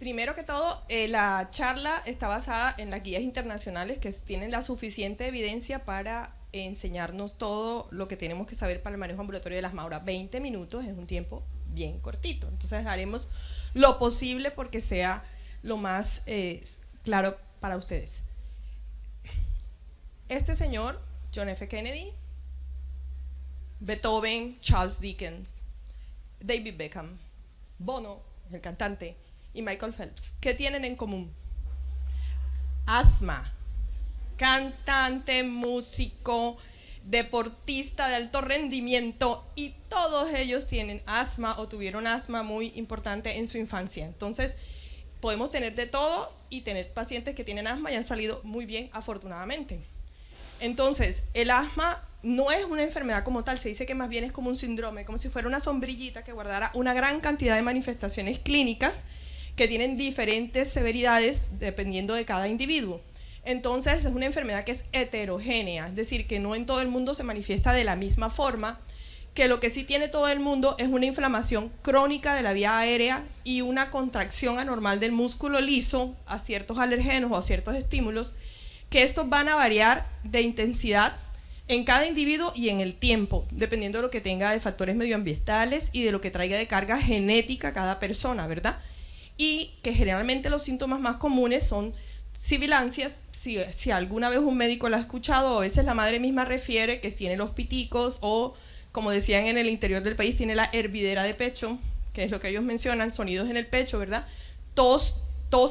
Primero que todo, la charla está basada en las guías internacionales que tienen la suficiente evidencia para enseñarnos todo lo que tenemos que saber para el manejo ambulatorio del asma. Ahora, 20 minutos es un tiempo bien cortito, entonces haremos lo posible porque sea lo más claro para ustedes. Este señor, John F. Kennedy, Beethoven, Charles Dickens, David Beckham, Bono, el cantante, y Michael Phelps, ¿qué tienen en común? Asma. Cantante, músico, deportista de alto rendimiento, y todos ellos tienen asma o tuvieron asma muy importante en su infancia. Entonces podemos tener de todo y tener pacientes que tienen asma y han salido muy bien, afortunadamente. Entonces el asma no es una enfermedad como tal, se dice que más bien es como un síndrome, como si fuera una sombrillita que guardara una gran cantidad de manifestaciones clínicas que tienen diferentes severidades dependiendo de cada individuo. Entonces es una enfermedad que es heterogénea, es decir, que no en todo el mundo se manifiesta de la misma forma, que lo que sí tiene todo el mundo es una inflamación crónica de la vía aérea y una contracción anormal del músculo liso a ciertos alergenos o a ciertos estímulos, que estos van a variar de intensidad en cada individuo y en el tiempo, dependiendo de lo que tenga de factores medioambientales y de lo que traiga de carga genética cada persona, ¿verdad? Y que generalmente los síntomas más comunes son sibilancias. Si alguna vez un médico lo ha escuchado, a veces la madre misma refiere que tiene los piticos o, como decían en el interior del país, tiene la hervidera de pecho, que es lo que ellos mencionan, sonidos en el pecho, ¿verdad? Tos,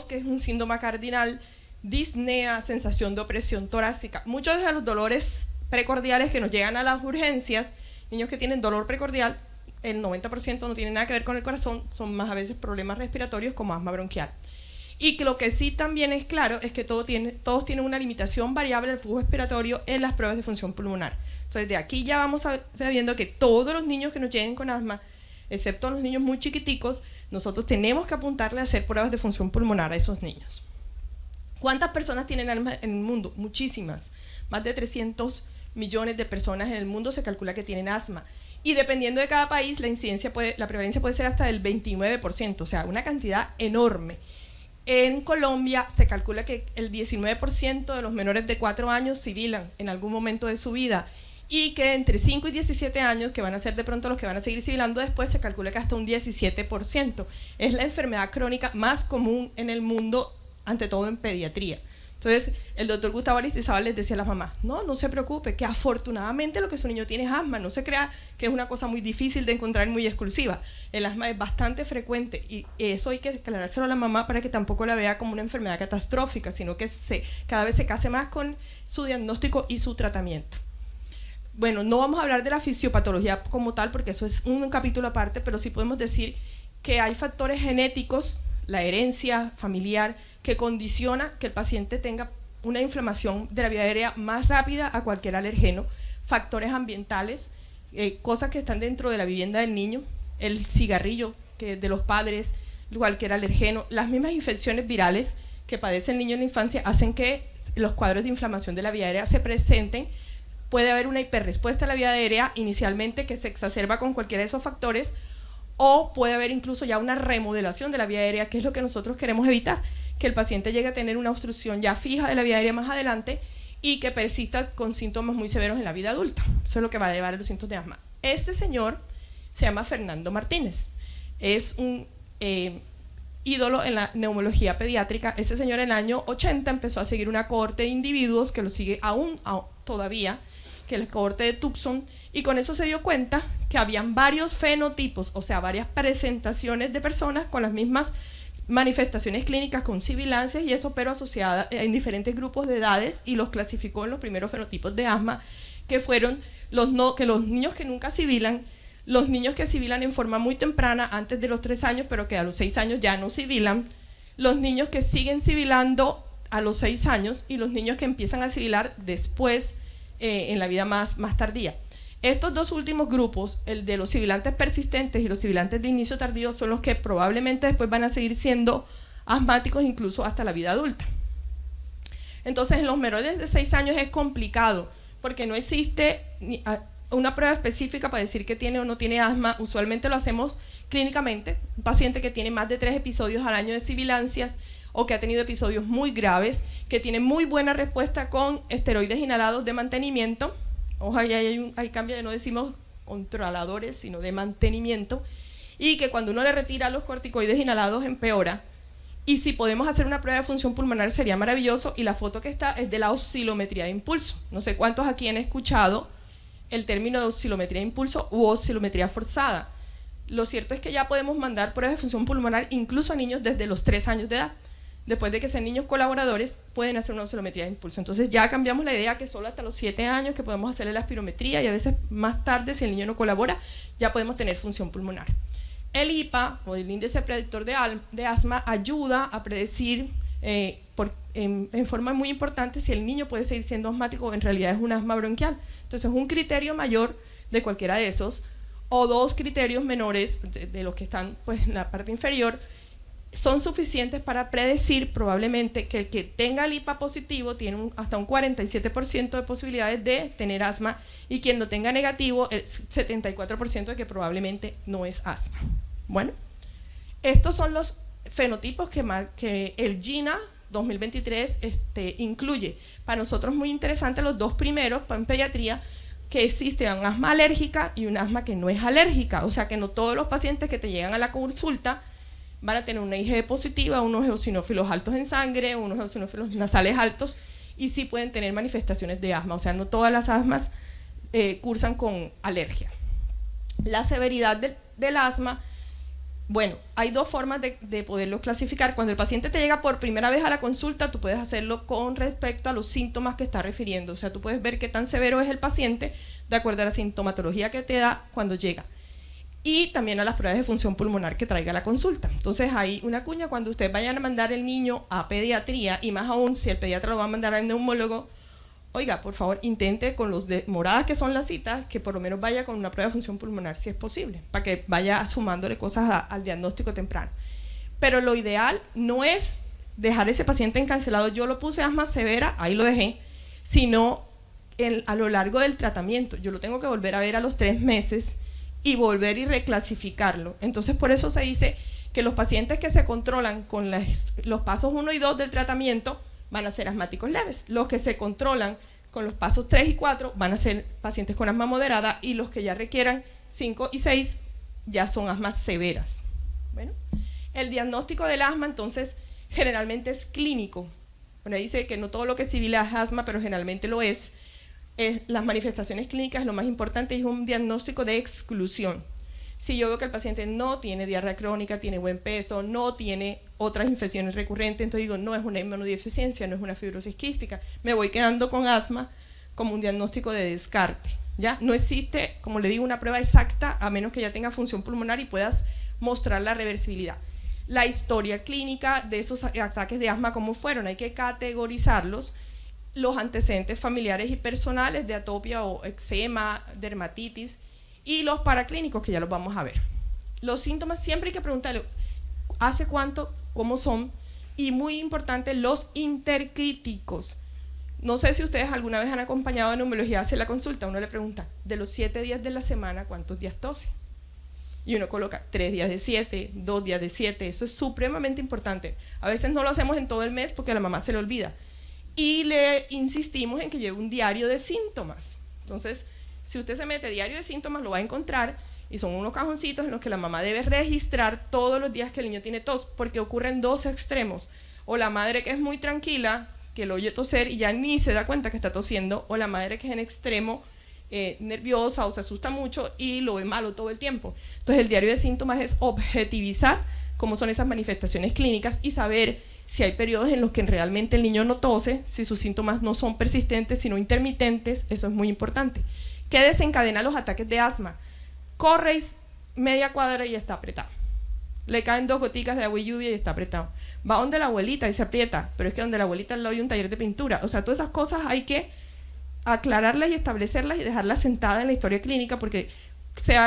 que es un síntoma cardinal, disnea, sensación de opresión torácica. Muchos de los dolores precordiales que nos llegan a las urgencias, niños que tienen dolor precordial, el 90% no tiene nada que ver con el corazón, son más a veces problemas respiratorios como asma bronquial. Y que lo que sí también es claro es que todos tienen una limitación variable del flujo respiratorio en las pruebas de función pulmonar. Entonces de aquí ya vamos viendo que todos los niños que nos lleguen con asma, excepto los niños muy chiquiticos, nosotros tenemos que apuntarle a hacer pruebas de función pulmonar a esos niños. ¿Cuántas personas tienen asma en el mundo? Muchísimas. Más de 300 millones de personas en el mundo se calcula que tienen asma. Y dependiendo de cada país, la prevalencia puede ser hasta del 29%, o sea, una cantidad enorme. En Colombia se calcula que el 19% de los menores de 4 años sibilan en algún momento de su vida, y que entre 5 y 17 años, que van a ser de pronto los que van a seguir sibilando después, se calcula que hasta un 17%. Es la enfermedad crónica más común en el mundo, ante todo en pediatría. Entonces, el doctor Gustavo Aristizábal les decía a las mamás, no se preocupe, que afortunadamente lo que su niño tiene es asma, no se crea que es una cosa muy difícil de encontrar y muy exclusiva. El asma es bastante frecuente y eso hay que aclarárselo a la mamá para que tampoco la vea como una enfermedad catastrófica, sino que cada vez se case más con su diagnóstico y su tratamiento. Bueno, no vamos a hablar de la fisiopatología como tal, porque eso es un capítulo aparte, pero sí podemos decir que hay factores genéticos, la herencia familiar, que condiciona que el paciente tenga una inflamación de la vía aérea más rápida a cualquier alergeno, factores ambientales, cosas que están dentro de la vivienda del niño, el cigarrillo que de los padres, cualquier alergeno, las mismas infecciones virales que padece el niño en la infancia hacen que los cuadros de inflamación de la vía aérea se presenten. Puede haber una hiperrespuesta a la vía aérea inicialmente que se exacerba con cualquiera de esos factores, o puede haber incluso ya una remodelación de la vía aérea, que es lo que nosotros queremos evitar, que el paciente llegue a tener una obstrucción ya fija de la vía aérea más adelante y que persista con síntomas muy severos en la vida adulta. Eso es lo que va a llevar a los síntomas de asma. Este señor se llama Fernando Martínez, es un ídolo en la neumología pediátrica. Ese señor en el año 80 empezó a seguir una cohorte de individuos que lo sigue aún todavía, que es la cohorte de Tucson, y con eso se dio cuenta que habían varios fenotipos, o sea, varias presentaciones de personas con las mismas manifestaciones clínicas con sibilancias y eso, pero asociadas en diferentes grupos de edades, y los clasificó en los primeros fenotipos de asma, que fueron los niños que nunca sibilan, los niños que sibilan en forma muy temprana, antes de los 3 años, pero que a los 6 años ya no sibilan, los niños que siguen sibilando a los 6 años y los niños que empiezan a sibilar después en la vida más tardía. Estos dos últimos grupos, el de los sibilantes persistentes y los sibilantes de inicio tardío, son los que probablemente después van a seguir siendo asmáticos incluso hasta la vida adulta. Entonces en los menores de 6 años es complicado porque no existe una prueba específica para decir que tiene o no tiene asma. Usualmente lo hacemos clínicamente, un paciente que tiene más de 3 episodios al año de sibilancias o que ha tenido episodios muy graves, que tiene muy buena respuesta con esteroides inhalados de mantenimiento. Ojalá hay cambio de no decimos controladores, sino de mantenimiento, y que cuando uno le retira los corticoides inhalados empeora. Y si podemos hacer una prueba de función pulmonar sería maravilloso, y la foto que está es de la oscilometría de impulso. No sé cuántos aquí han escuchado el término de oscilometría de impulso u oscilometría forzada. Lo cierto es que ya podemos mandar pruebas de función pulmonar incluso a niños desde los 3 años de edad. Después de que sean niños colaboradores, pueden hacer una oscilometría de impulso. Entonces ya cambiamos la idea que solo hasta los 7 años que podemos hacerle la espirometría, y a veces más tarde, si el niño no colabora, ya podemos tener función pulmonar. El IPA, o el índice predictor de asma, ayuda a predecir en forma muy importante si el niño puede seguir siendo asmático o en realidad es un asma bronquial. Entonces un criterio mayor de cualquiera de esos, o 2 criterios menores de los que están pues, en la parte inferior, son suficientes para predecir probablemente que el que tenga el IPA positivo tiene hasta un 47% de posibilidades de tener asma, y quien lo tenga negativo, el 74% de que probablemente no es asma. Bueno, estos son los fenotipos que el GINA 2023 incluye. Para nosotros muy interesante los 2 primeros, en pediatría, que existe un asma alérgica y un asma que no es alérgica, o sea que no todos los pacientes que te llegan a la consulta van a tener una IgE positiva, unos eosinófilos altos en sangre, unos eosinófilos nasales altos, y sí pueden tener manifestaciones de asma, o sea, no todas las asmas cursan con alergia. La severidad del asma, bueno, hay 2 formas de poderlo clasificar. Cuando el paciente te llega por primera vez a la consulta, tú puedes hacerlo con respecto a los síntomas que está refiriendo, o sea, tú puedes ver qué tan severo es el paciente de acuerdo a la sintomatología que te da cuando llega, y también a las pruebas de función pulmonar que traiga la consulta. Entonces hay una cuña cuando ustedes vayan a mandar el niño a pediatría, y más aún si el pediatra lo va a mandar al neumólogo, oiga, por favor, intente con los demoradas que son las citas, que por lo menos vaya con una prueba de función pulmonar si es posible, para que vaya sumándole cosas al diagnóstico temprano. Pero lo ideal no es dejar ese paciente encarcelado, yo lo puse asma severa, ahí lo dejé, sino a lo largo del tratamiento. Yo lo tengo que volver a ver a los 3 meses y volver y reclasificarlo. Entonces por eso se dice que los pacientes que se controlan con los pasos 1 y 2 del tratamiento van a ser asmáticos leves, los que se controlan con los pasos 3 y 4 van a ser pacientes con asma moderada, y los que ya requieran 5 y 6 ya son asmas severas. Bueno, el diagnóstico del asma entonces generalmente es clínico. Bueno, dice que no todo lo que es civil es asma, pero generalmente lo es. Las manifestaciones clínicas, lo más importante es un diagnóstico de exclusión. Si yo veo que el paciente no tiene diarrea crónica, tiene buen peso, no tiene otras infecciones recurrentes, entonces digo, no es una inmunodeficiencia, no es una fibrosis quística, me voy quedando con asma como un diagnóstico de descarte. ¿Ya? No existe, como le digo, una prueba exacta a menos que ya tenga función pulmonar y puedas mostrar la reversibilidad. La historia clínica de esos ataques de asma, ¿cómo fueron? Hay que categorizarlos. Los antecedentes familiares y personales de atopia o eczema, dermatitis, y los paraclínicos, que ya los vamos a ver. Los síntomas siempre hay que preguntarle hace cuánto, cómo son, y muy importante, los intercríticos. No sé si ustedes alguna vez han acompañado a neumología a hacer la consulta, uno le pregunta, de los 7 días de la semana, ¿cuántos días tose? Y uno coloca 3 días de 7, 2 días de 7, eso es supremamente importante. A veces no lo hacemos en todo el mes porque a la mamá se le olvida. Y le insistimos en que lleve un diario de síntomas. Entonces, si usted se mete diario de síntomas, lo va a encontrar, y son unos cajoncitos en los que la mamá debe registrar todos los días que el niño tiene tos, porque ocurren 2 extremos: o la madre que es muy tranquila, que lo oye toser y ya ni se da cuenta que está tosiendo, o la madre que es en extremo nerviosa o se asusta mucho y lo ve malo todo el tiempo. Entonces el diario de síntomas es objetivizar cómo son esas manifestaciones clínicas y saber si hay periodos en los que realmente el niño no tose, si sus síntomas no son persistentes sino intermitentes. Eso es muy importante. ¿Qué desencadena los ataques de asma? Corre media cuadra y está apretado, le caen 2 goticas de agua y lluvia y está apretado, va donde la abuelita y se aprieta, pero es que donde la abuelita al lado hay un taller de pintura. O sea, todas esas cosas hay que aclararlas y establecerlas y dejarlas sentadas en la historia clínica, porque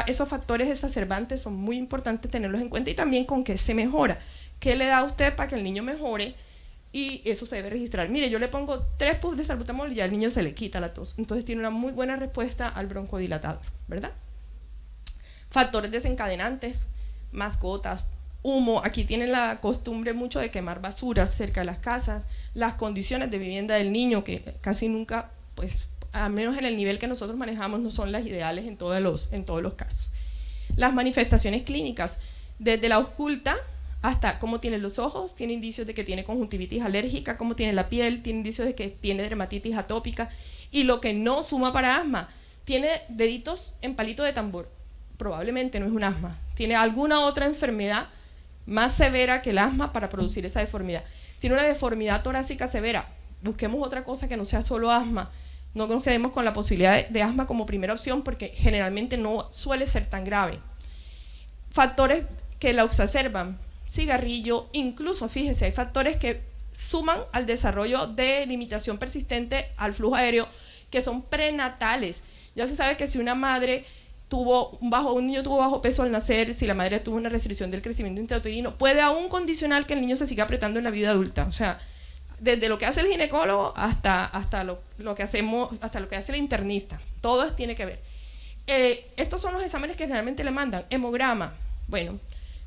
esos factores exacerbantes son muy importantes tenerlos en cuenta, y también con qué se mejora, qué le da a usted para que el niño mejore, y eso se debe registrar. Mire, yo le pongo 3 puffs de salbutamol y ya al niño se le quita la tos, entonces tiene una muy buena respuesta al broncodilatador, ¿verdad? Factores desencadenantes, mascotas, humo. Aquí tienen la costumbre mucho de quemar basuras cerca de las casas, las condiciones de vivienda del niño, que casi nunca, pues, al menos en el nivel que nosotros manejamos, no son las ideales en todos los casos. Las manifestaciones clínicas, desde la ausculta hasta cómo tiene los ojos, tiene indicios de que tiene conjuntivitis alérgica, cómo tiene la piel, tiene indicios de que tiene dermatitis atópica, y lo que no suma para asma, tiene deditos en palito de tambor, probablemente no es un asma, tiene alguna otra enfermedad más severa que el asma para producir esa deformidad, tiene una deformidad torácica severa, busquemos otra cosa que no sea solo asma, no nos quedemos con la posibilidad de asma como primera opción porque generalmente no suele ser tan grave. Factores que la exacerban, cigarrillo, incluso fíjese, hay factores que suman al desarrollo de limitación persistente al flujo aéreo que son prenatales. Ya se sabe que si una madre un niño tuvo bajo peso al nacer, si la madre tuvo una restricción del crecimiento intrauterino, puede aún condicionar que el niño se siga apretando en la vida adulta. O sea, desde lo que hace el ginecólogo hasta lo que hace el internista, todo tiene que ver. Estos son los exámenes que realmente le mandan. Hemograma, bueno,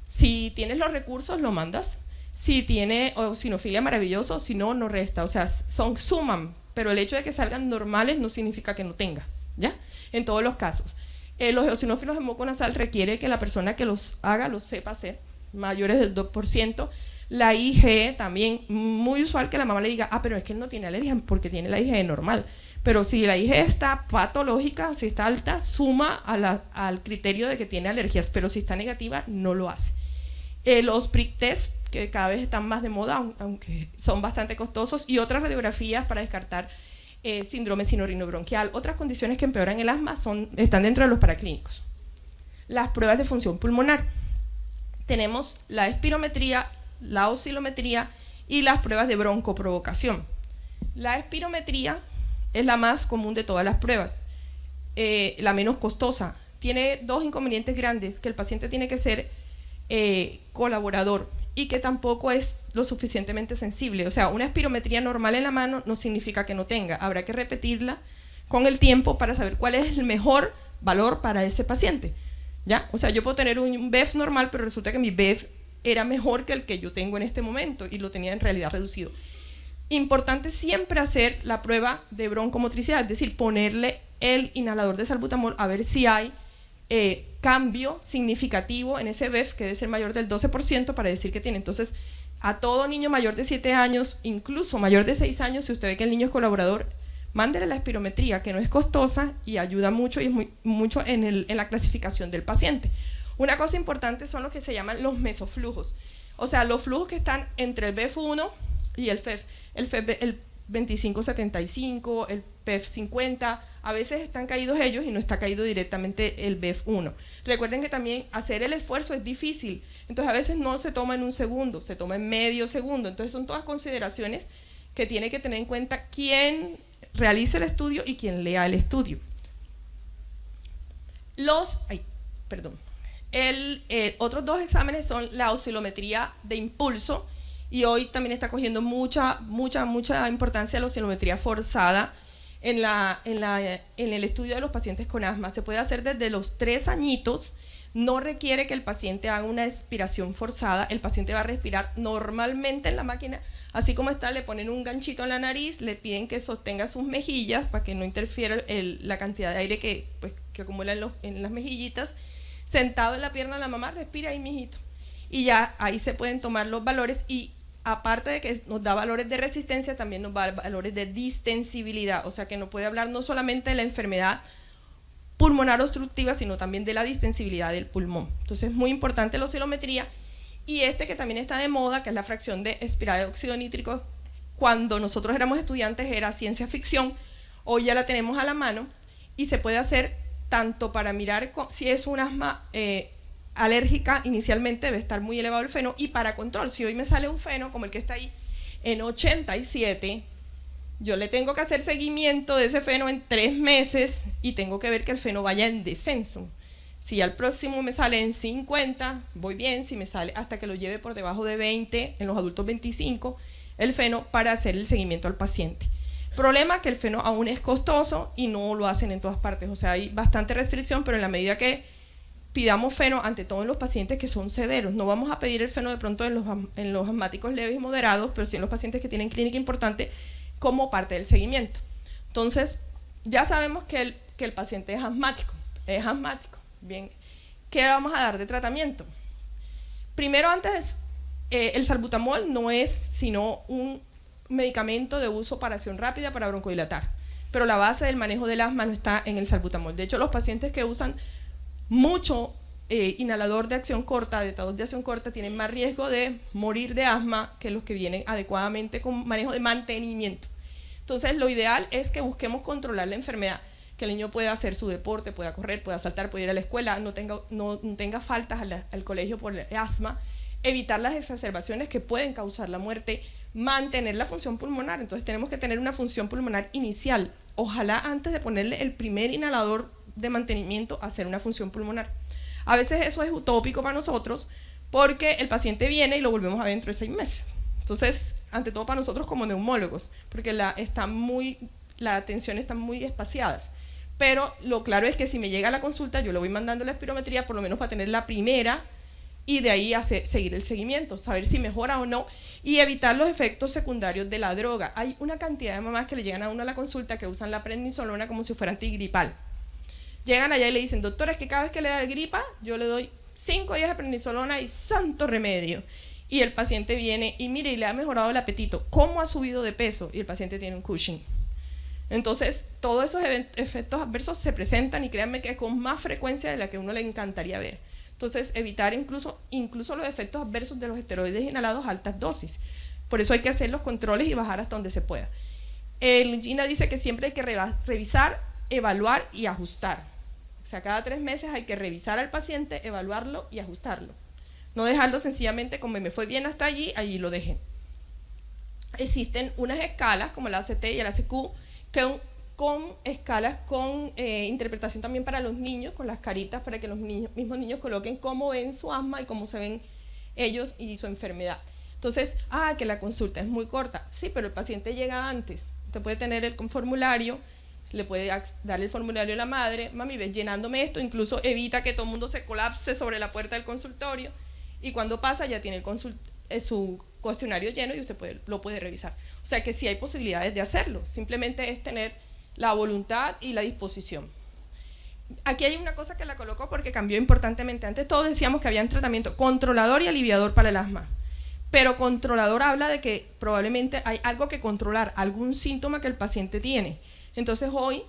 si tienes los recursos lo mandas, si tiene eosinofilia maravilloso, si no, no resta, o sea, suman, pero el hecho de que salgan normales no significa que no tenga, ¿ya? En todos los casos. Los eosinófilos de moco nasal requiere que la persona que los haga los sepa hacer, mayores del 2%. La IgE también, muy usual que la mamá le diga, pero es que él no tiene alergia porque tiene la IgE normal. Pero si la IgE está patológica, si está alta, suma al criterio de que tiene alergias, pero si está negativa, no lo hace. Los prick test, que cada vez están más de moda, aunque son bastante costosos, y otras radiografías para descartar síndrome sinorrinobronquial. Otras condiciones que empeoran el asma están dentro de los paraclínicos. Las pruebas de función pulmonar. Tenemos la espirometría, la oscilometría y las pruebas de broncoprovocación. La espirometría es la más común de todas las pruebas, la menos costosa. Tiene dos inconvenientes grandes, que el paciente tiene que ser colaborador y que tampoco es lo suficientemente sensible. O sea, una espirometría normal en la mano no significa que no tenga. Habrá que repetirla con el tiempo para saber cuál es el mejor valor para ese paciente, ¿ya? O sea, yo puedo tener un BEF normal, pero resulta que mi BEF era mejor que el que yo tengo en este momento y lo tenía en realidad reducido. Importante siempre hacer la prueba de broncomotricidad, es decir, ponerle el inhalador de salbutamol a ver si hay cambio significativo en ese BEF, que debe ser mayor del 12% para decir que tiene. Entonces, a todo niño mayor de 7 años, incluso mayor de 6 años, si usted ve que el niño es colaborador, mándele la espirometría, que no es costosa y ayuda mucho y es mucho en la clasificación del paciente. Una cosa importante son los que se llaman los mesoflujos, o sea, los flujos que están entre el BEF1 y el FEF, el 25-75, el PEF50, a veces están caídos ellos y no está caído directamente el BEF1. Recuerden que también hacer el esfuerzo es difícil, entonces a veces no se toma en un segundo, se toma en medio segundo, entonces son todas consideraciones que tiene que tener en cuenta quién realice el estudio y quién lea el estudio. Otros dos exámenes son la oscilometría de impulso, y hoy también está cogiendo mucha importancia la oscilometría forzada en el estudio de los pacientes con asma. Se puede hacer desde los 3 añitos, no requiere que el paciente haga una expiración forzada, el paciente va a respirar normalmente en la máquina, así como está, le ponen un ganchito en la nariz, le piden que sostenga sus mejillas para que no interfiera la cantidad de aire que acumula en las mejillitas, sentado en la pierna de la mamá, respira ahí, mijito, y ya ahí se pueden tomar los valores, y aparte de que nos da valores de resistencia, también nos da valores de distensibilidad, o sea que nos puede hablar no solamente de la enfermedad pulmonar obstructiva, sino también de la distensibilidad del pulmón. Entonces es muy importante la oscilometría, y que también está de moda, que es la fracción de espiral de óxido nítrico. Cuando nosotros éramos estudiantes era ciencia ficción, hoy ya la tenemos a la mano y se puede hacer tanto para mirar si es un asma alérgica, inicialmente debe estar muy elevado el feno, y para control, si hoy me sale un feno como el que está ahí en 87, yo le tengo que hacer seguimiento de ese feno en 3 meses y tengo que ver que el feno vaya en descenso. Si al próximo me sale en 50, voy bien. Si me sale hasta que lo lleve por debajo de 20, en los adultos 25, el feno, para hacer el seguimiento al paciente. Problema que el feno aún es costoso y no lo hacen en todas partes, o sea, hay bastante restricción, pero en la medida que pidamos feno ante todo en los pacientes que son severos. No vamos a pedir el feno de pronto en los asmáticos leves y moderados, pero sí en los pacientes que tienen clínica importante como parte del seguimiento. Entonces, ya sabemos que el paciente es asmático. Bien, ¿qué le vamos a dar de tratamiento? Primero, antes, el salbutamol no es sino un medicamento de uso para acción rápida para broncodilatar, pero la base del manejo del asma no está en el salbutamol. De hecho, los pacientes que usan mucho inhalador de acción corta, vetador de acción corta, tienen más riesgo de morir de asma que los que vienen adecuadamente con manejo de mantenimiento. Entonces, lo ideal es que busquemos controlar la enfermedad, que el niño pueda hacer su deporte, pueda correr, pueda saltar, pueda ir a la escuela, no tenga faltas al colegio por el asma, evitar las exacerbaciones que pueden causar la muerte, mantener la función pulmonar. Entonces tenemos que tener una función pulmonar inicial. Ojalá antes de ponerle el primer inhalador de mantenimiento, hacer una función pulmonar. A veces eso es utópico para nosotros porque el paciente viene y lo volvemos a ver dentro de 6 meses. Entonces, ante todo para nosotros como neumólogos, porque las atenciones están muy espaciadas. Pero lo claro es que si me llega a la consulta, yo le voy mandando la espirometría, por lo menos para tener la primera, y de ahí seguir el seguimiento, saber si mejora o no, y evitar los efectos secundarios de la droga. Hay una cantidad de mamás que le llegan a uno a la consulta que usan la prednisolona como si fuera antigripal. Llegan allá y le dicen, doctora, es que cada vez que le da gripa, yo le doy 5 días de prednisolona y santo remedio. Y el paciente viene y mire, y le ha mejorado el apetito. ¿Cómo ha subido de peso? Y el paciente tiene un Cushing. Entonces, todos esos efectos adversos se presentan, y créanme que es con más frecuencia de la que a uno le encantaría ver. Entonces, evitar incluso los efectos adversos de los esteroides inhalados a altas dosis. Por eso hay que hacer los controles y bajar hasta donde se pueda. El GINA dice que siempre hay que revisar, evaluar y ajustar. O sea, cada 3 meses hay que revisar al paciente, evaluarlo y ajustarlo. No dejarlo sencillamente como me fue bien hasta allí lo dejen. Existen unas escalas como la ACT y la ACQ, con escalas con interpretación también para los niños, con las caritas para que los mismos niños coloquen cómo ven su asma y cómo se ven ellos y su enfermedad. Entonces, que la consulta es muy corta. Sí, pero el paciente llega antes. Usted puede tener el formulario, le puede dar el formulario a la madre, mami, ves llenándome esto, incluso evita que todo el mundo se colapse sobre la puerta del consultorio, y cuando pasa ya tiene su cuestionario lleno y usted lo puede revisar. O sea que sí hay posibilidades de hacerlo, simplemente es tener la voluntad y la disposición. Aquí hay una cosa que la coloco porque cambió importantemente. Antes todos decíamos que había un tratamiento controlador y aliviador para el asma, pero controlador habla de que probablemente hay algo que controlar, algún síntoma que el paciente tiene. Entonces hoy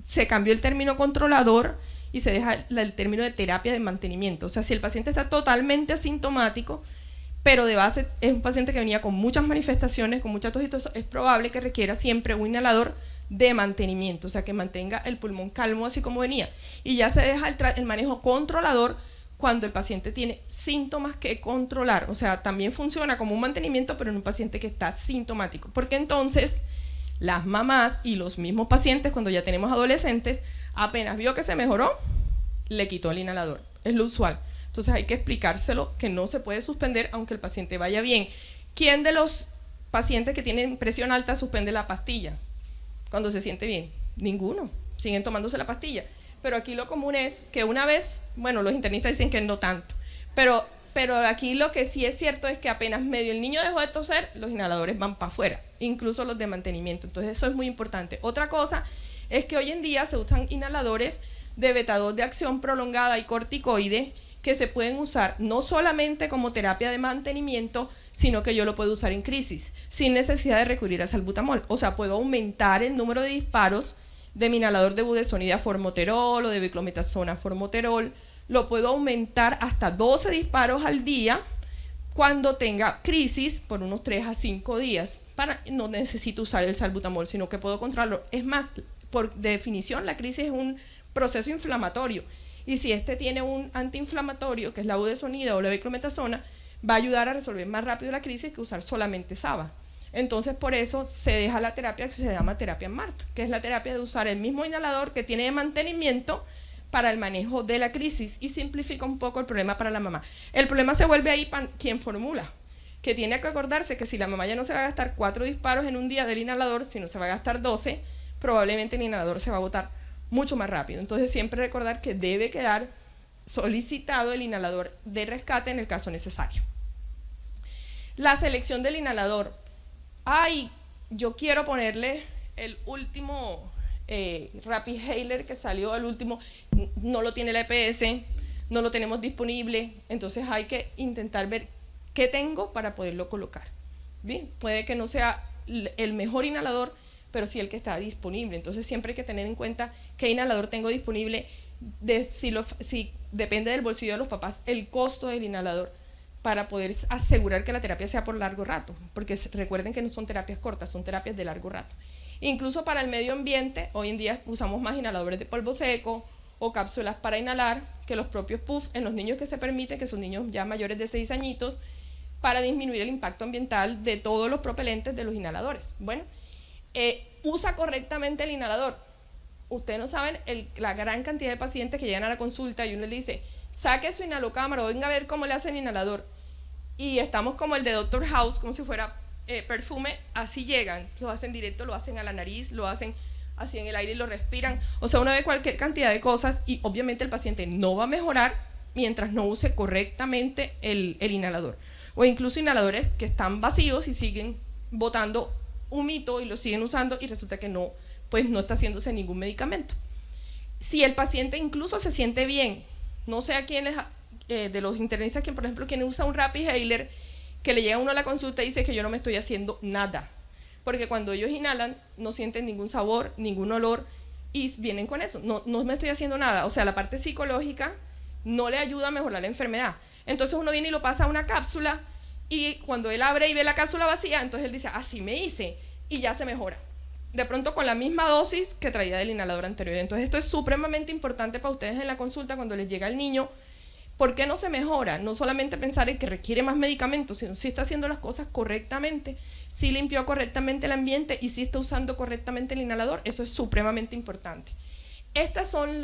se cambió el término controlador y se deja el término de terapia de mantenimiento. O sea, si el paciente está totalmente asintomático, pero de base es un paciente que venía con muchas manifestaciones, con mucha tos y todo eso, es probable que requiera siempre un inhalador de mantenimiento, o sea, que mantenga el pulmón calmo así como venía. Y ya se deja el manejo controlador cuando el paciente tiene síntomas que controlar. O sea, también funciona como un mantenimiento, pero en un paciente que está sintomático. Porque entonces las mamás y los mismos pacientes, cuando ya tenemos adolescentes, apenas vio que se mejoró, le quitó el inhalador. Es lo usual. Entonces hay que explicárselo que no se puede suspender aunque el paciente vaya bien. ¿Quién de los pacientes que tienen presión alta suspende la pastilla cuando se siente bien? Ninguno. Siguen tomándose la pastilla. Pero aquí lo común es que una vez, bueno, los internistas dicen que no tanto, pero aquí lo que sí es cierto es que apenas medio el niño dejó de toser, los inhaladores van para afuera, incluso los de mantenimiento. Entonces eso es muy importante. Otra cosa es que hoy en día se usan inhaladores de vetador de acción prolongada y corticoide que se pueden usar no solamente como terapia de mantenimiento, sino que yo lo puedo usar en crisis, sin necesidad de recurrir al salbutamol. O sea, puedo aumentar el número de disparos de mi inhalador de budesonida formoterol o de beclometasona formoterol, lo puedo aumentar hasta 12 disparos al día cuando tenga crisis por unos 3 a 5 días. No necesito usar el salbutamol, sino que puedo controlarlo. Es más, por definición, la crisis es un proceso inflamatorio. Y si este tiene un antiinflamatorio, que es la budesonida o la beclometasona, va a ayudar a resolver más rápido la crisis que usar solamente SABA. Entonces, por eso se deja la terapia que se llama terapia MART, que es la terapia de usar el mismo inhalador que tiene de mantenimiento para el manejo de la crisis, y simplifica un poco el problema para la mamá. El problema se vuelve ahí para quien formula, que tiene que acordarse que si la mamá ya no se va a gastar 4 disparos en un día del inhalador, sino se va a gastar 12, probablemente el inhalador se va a agotar mucho más rápido. Entonces siempre recordar que debe quedar solicitado el inhalador de rescate en el caso necesario. La selección del inhalador. Ay, yo quiero ponerle el último Rapidhaler que salió, el último, no lo tiene la EPS, no lo tenemos disponible, entonces hay que intentar ver qué tengo para poderlo colocar. Bien, puede que no sea el mejor inhalador, pero sí el que está disponible. Entonces siempre hay que tener en cuenta qué inhalador tengo disponible, si depende del bolsillo de los papás, el costo del inhalador, para poder asegurar que la terapia sea por largo rato, porque recuerden que no son terapias cortas, son terapias de largo rato. Incluso para el medio ambiente, hoy en día usamos más inhaladores de polvo seco o cápsulas para inhalar que los propios puff en los niños que se permiten, que son niños ya mayores de 6 añitos, para disminuir el impacto ambiental de todos los propelentes de los inhaladores. Bueno, usa correctamente el inhalador. Ustedes no saben la gran cantidad de pacientes que llegan a la consulta y uno le dice, saque su inhalocámara o venga a ver cómo le hacen inhalador. Y estamos como el de Dr. House, como si fuera perfume, así llegan, lo hacen directo, lo hacen a la nariz, lo hacen así en el aire y lo respiran. O sea, uno ve cualquier cantidad de cosas y obviamente el paciente no va a mejorar mientras no use correctamente el inhalador. O incluso inhaladores que están vacíos y siguen botando humito y lo siguen usando y resulta que no, pues no está haciéndose ningún medicamento. Si el paciente incluso se siente bien, no sé a quiénes de los internistas, quien por ejemplo quien usa un Rapidhaler, que le llega a uno a la consulta y dice que yo no me estoy haciendo nada, porque cuando ellos inhalan no sienten ningún sabor, ningún olor y vienen con eso, no me estoy haciendo nada. O sea, la parte psicológica no le ayuda a mejorar la enfermedad. Entonces uno viene y lo pasa a una cápsula y cuando él abre y ve la cápsula vacía, entonces él dice, así me hice y ya se mejora. De pronto con la misma dosis que traía del inhalador anterior. Entonces esto es supremamente importante para ustedes en la consulta cuando les llega el niño. ¿Por qué no se mejora? No solamente pensar en que requiere más medicamentos, sino si está haciendo las cosas correctamente, si limpió correctamente el ambiente y si está usando correctamente el inhalador. Eso es supremamente importante. Estas son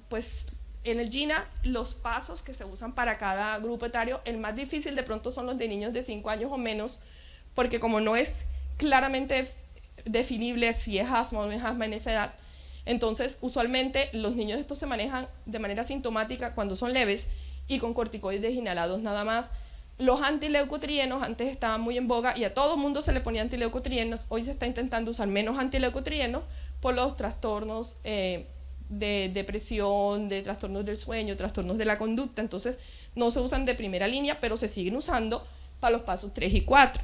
pues en el GINA, los pasos que se usan para cada grupo etario. El más difícil de pronto son los de niños de 5 años o menos, porque como no es claramente definible si es asma o no es asma en esa edad, entonces usualmente los niños estos se manejan de manera sintomática cuando son leves y con corticoides inhalados nada más. Los antileucotrienos antes estaban muy en boga y a todo mundo se le ponía antileucotrienos. Hoy se está intentando usar menos antileucotrienos por los trastornos de depresión, de trastornos del sueño, trastornos de la conducta. Entonces no se usan de primera línea, pero se siguen usando para los pasos 3 y 4.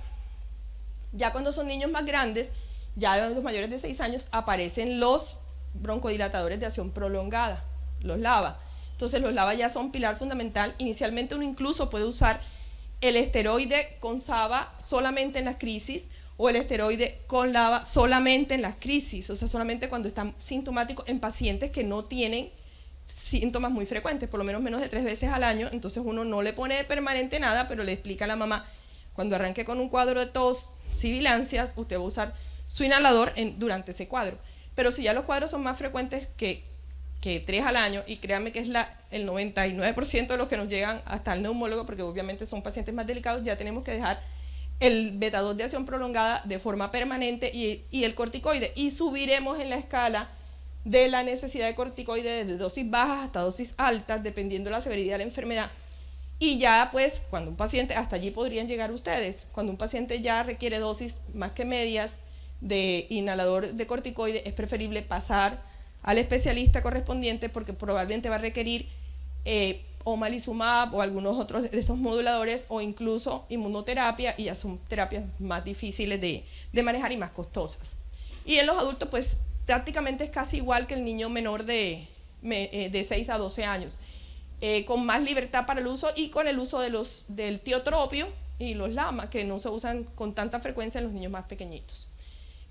Ya cuando son niños más grandes, ya los mayores de 6 años, aparecen los broncodilatadores de acción prolongada, los LABA. Entonces los LABA ya son pilar fundamental. Inicialmente uno incluso puede usar el esteroide con SABA solamente en las crisis o el esteroide con LABA solamente en las crisis, o sea, solamente cuando están sintomáticos en pacientes que no tienen síntomas muy frecuentes, por lo menos de 3 veces al año. Entonces uno no le pone permanente nada, pero le explica a la mamá, cuando arranque con un cuadro de tos, sibilancias, usted va a usar su inhalador durante ese cuadro. Pero si ya los cuadros son más frecuentes que 3 al año, y créanme que es el 99% de los que nos llegan hasta el neumólogo, porque obviamente son pacientes más delicados, ya tenemos que dejar el beta-2 de acción prolongada de forma permanente y el corticoide, y subiremos en la escala de la necesidad de corticoide desde dosis bajas hasta dosis altas, dependiendo de la severidad de la enfermedad. Y ya pues cuando un paciente, hasta allí podrían llegar ustedes, cuando un paciente ya requiere dosis más que medias de inhalador de corticoide, es preferible pasar al especialista correspondiente, porque probablemente va a requerir omalizumab o algunos otros de estos moduladores, o incluso inmunoterapia, y ya son terapias más difíciles de manejar y más costosas. Y en los adultos pues prácticamente es casi igual que el niño menor de 6 a 12 años, con más libertad para el uso y con el uso del tiotropio y los LAMA, que no se usan con tanta frecuencia en los niños más pequeñitos.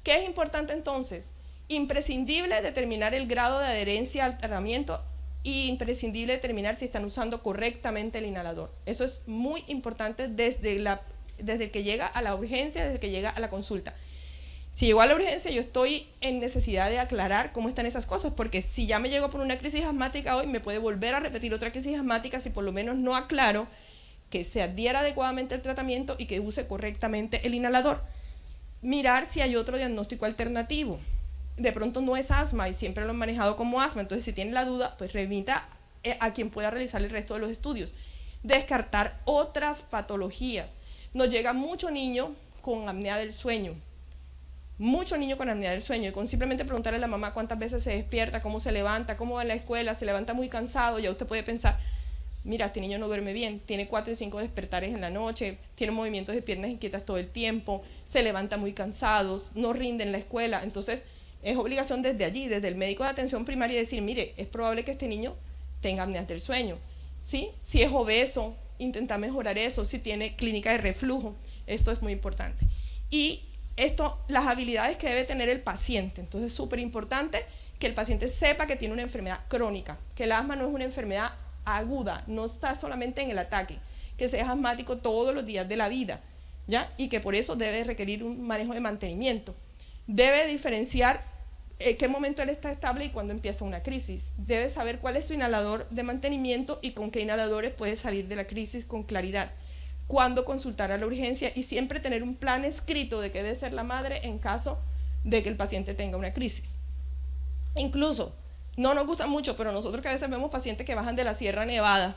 ¿Qué es importante entonces? Imprescindible determinar el grado de adherencia al tratamiento y imprescindible determinar si están usando correctamente el inhalador. Eso es muy importante desde el que llega a la urgencia, desde que llega a la consulta. Si llegó a la urgencia, yo estoy en necesidad de aclarar cómo están esas cosas, porque si ya me llegó por una crisis asmática hoy, me puede volver a repetir otra crisis asmática si por lo menos no aclaro que se adhiera adecuadamente al tratamiento y que use correctamente el inhalador. Mirar si hay otro diagnóstico alternativo. De pronto no es asma y siempre lo han manejado como asma, entonces si tiene la duda, pues remita a quien pueda realizar el resto de los estudios. Descartar otras patologías. Nos llega mucho niño con apnea del sueño. Mucho niño con apnea del sueño, y con simplemente preguntarle a la mamá cuántas veces se despierta, cómo se levanta, cómo va a la escuela, se levanta muy cansado, ya usted puede pensar, mira, este niño no duerme bien, tiene 4 y 5 despertares en la noche, tiene movimientos de piernas inquietas todo el tiempo, se levanta muy cansados, no rinde en la escuela. Entonces es obligación desde allí, desde el médico de atención primaria, decir, mire, es probable que este niño tenga apnea del sueño, ¿sí? Si es obeso, intentar mejorar eso, si tiene clínica de reflujo, esto es muy importante. Y las habilidades que debe tener el paciente. Entonces es súper importante que el paciente sepa que tiene una enfermedad crónica, que el asma no es una enfermedad aguda, no está solamente en el ataque, que sea asmático todos los días de la vida, ¿ya? Y que por eso debe requerir un manejo de mantenimiento. Debe diferenciar en qué momento él está estable y cuándo empieza una crisis. Debe saber cuál es su inhalador de mantenimiento y con qué inhaladores puede salir de la crisis con claridad. Cuándo consultar a la urgencia, y siempre tener un plan escrito de qué debe ser la madre en caso de que el paciente tenga una crisis. Incluso, no nos gusta mucho, pero nosotros que a veces vemos pacientes que bajan de la Sierra Nevada,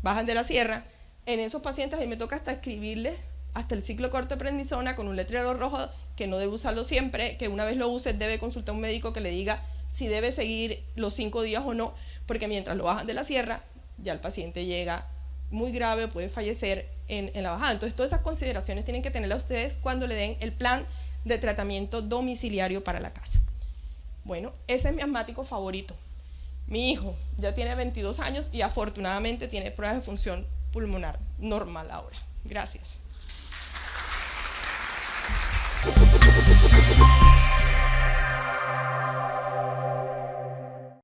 bajan de la sierra, en esos pacientes a mí me toca hasta escribirles hasta el ciclo corto de prednisona con un letrero rojo, que no debe usarlo siempre, que una vez lo use debe consultar a un médico que le diga si debe seguir los 5 días o no, porque mientras lo bajan de la sierra, ya el paciente llega muy grave o puede fallecer en la bajada. Entonces todas esas consideraciones tienen que tenerlas ustedes cuando le den el plan de tratamiento domiciliario para la casa. Bueno, ese es mi asmático favorito. Mi hijo ya tiene 22 años y afortunadamente tiene pruebas de función pulmonar normal ahora. Gracias.